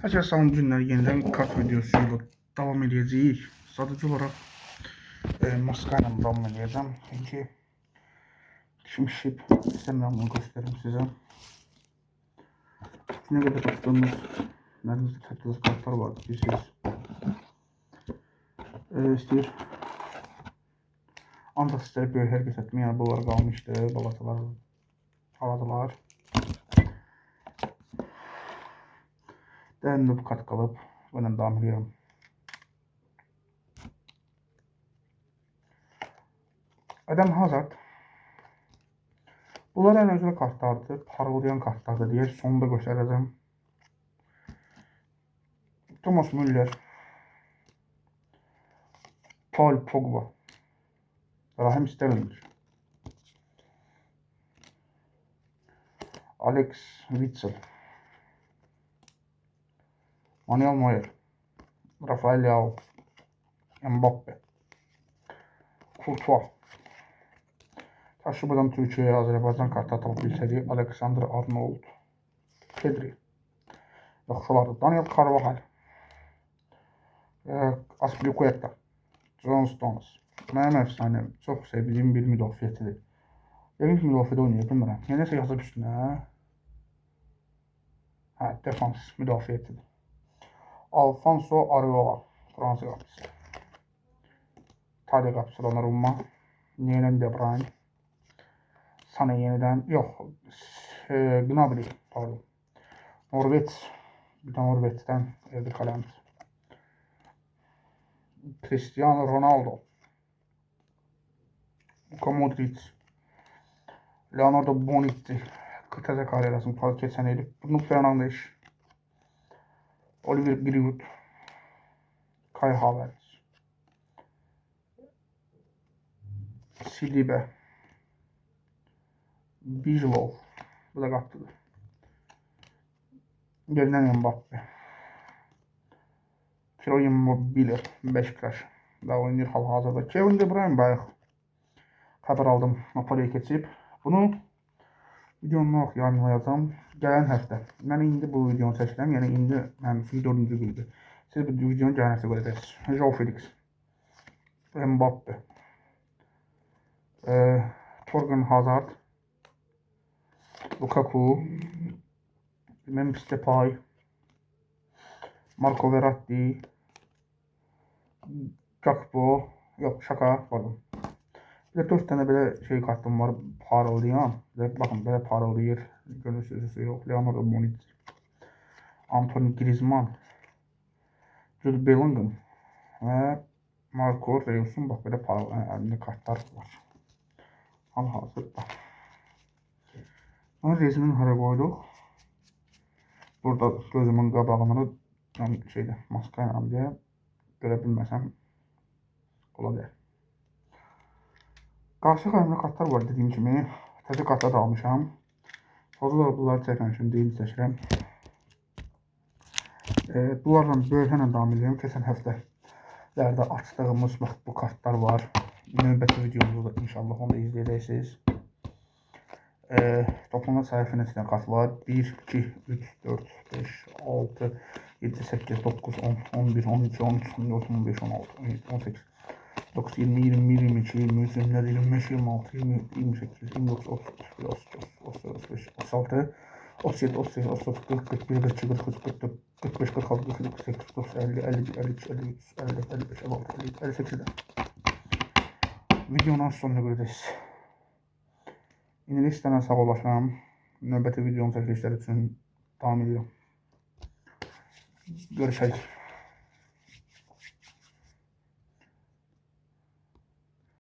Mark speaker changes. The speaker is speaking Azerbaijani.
Speaker 1: Herkese salam günler. Yeniden kart videosuyla devam edeceğiz. Sadece olarak maskayla devam edeceğim. Çünkü dişim şişip istemiyorum, bunu göstereyim size. Ne kadar attığımız neredeyse tatlılık kartlar vardı. Bilirsiniz. İstəyir. Ancaq sizlərə böyük hərəkət etməyən bunlar qalmışdı. Balatalar haladılar. Dərimdə bu kart qalıb. Bununla devam ediyorum. Eden Hazard. Bunlar en özel kartlardır. Parıldayan kartlardır diye sonunda göstereceğim. Thomas Müller. Paul Pogba. Raheem Sterling. Alex Witsel. Manuel Neuer. Rafael Leao. Mbappe. Courtois. Taşımadan Türkiye'ye Azerbaycan kartı atılıp bilsədi. Alexander Arnold. Pedri. Yaxşılardır. Daniel Carvajal. Aspilicueta. John Stones. Mənim əfsanəm. Çox sevdiyim bir müdafiəçidir. Yəqin ki müdafiədə oynayır, bilmirəm. Nəsə yazıb üstünə. Hə, defans müdafiəçidir. Alfonso Areola. Fransa qapıcısı. İtalya qapıcısı Donnarumma. Yeniden De Bruyne. Sana yeniden yok. Gnabry pardon. Norveç. Bir de Norveç'ten Erdik Haaland. Cristiano Ronaldo. Luka Modric. Leonardo Bonucci. Kıtacı karyerasını fark etsen edip. Bruno Fernandes. Oliver Giroud. Kai Havertz. Sidibe. Bijlov. Bu da kaptıdır. Gelen Mbappe. Ciro Immobile. Beşiktaş. Daha oynuyor hal-hazırda. Kevin De Bruyne bayıq. Xəbər aldım. Napoli'ye keçib. Bunu videonu yayınlayacağım. Gələn həftə. Mən indi bu videonu çəkirəm. Yəni indi mənim üçün 4-cü gündür. Siz bu videonu gələn həftə görəcəksiniz. João Felix. Mbappe. Torgan Hazard. Lukaku. Memphis Depay. Marco Verratti. Gakpo. Yok şaka pardon. Bir de 4 tane böyle şey kartım var parıldayan. Bakın böyle parıldayır. Görürsünüz yok. Leonardo Bonucci. Anthony Griezmann. Jude Bellingham. Ve Marco Reus'un bak böyle parıldayan kartlar var. Hal-hazırda. Ama resmini hara koyduk. Burada gözümün qabağını yani şeyde maskayla diye görebilmesem olabilir. Qarşı qaymlı kartlar var dediyim kimi. Təzə kartlar da almışam. Fazla bunları çəkən üçün deyim çəkirəm. Bunlarla bölgənlə devam edirəm. Keçən həftələrdə açdığımız bax bu kartlar var. Növbəti videomuzda da inşallah onu da izləyəcəksiniz. Toplamda səhifənin içində kart var. 1, 2, 3, 4, 5, 6, 7, 8, 9, 10, 11, 12, 13, 14, 15, 16, 17, 18, 19, 20, 21, 22, 23, 24, 25, 26, 27, 28, 29, 30, 31, 32, 33, 35, 36, 37, 38, 39, 40, 41, 42, 43, 44, 45, 46, 47, 48, 49, 50, 51, 52, 53, 54, 55, 56, 57, 58'de. Videonun sonuna görəcəksiniz. İndi istənən sağ olaşam. Növbəti videonun çəkilişləri üçün davam edirəm. Görüşək.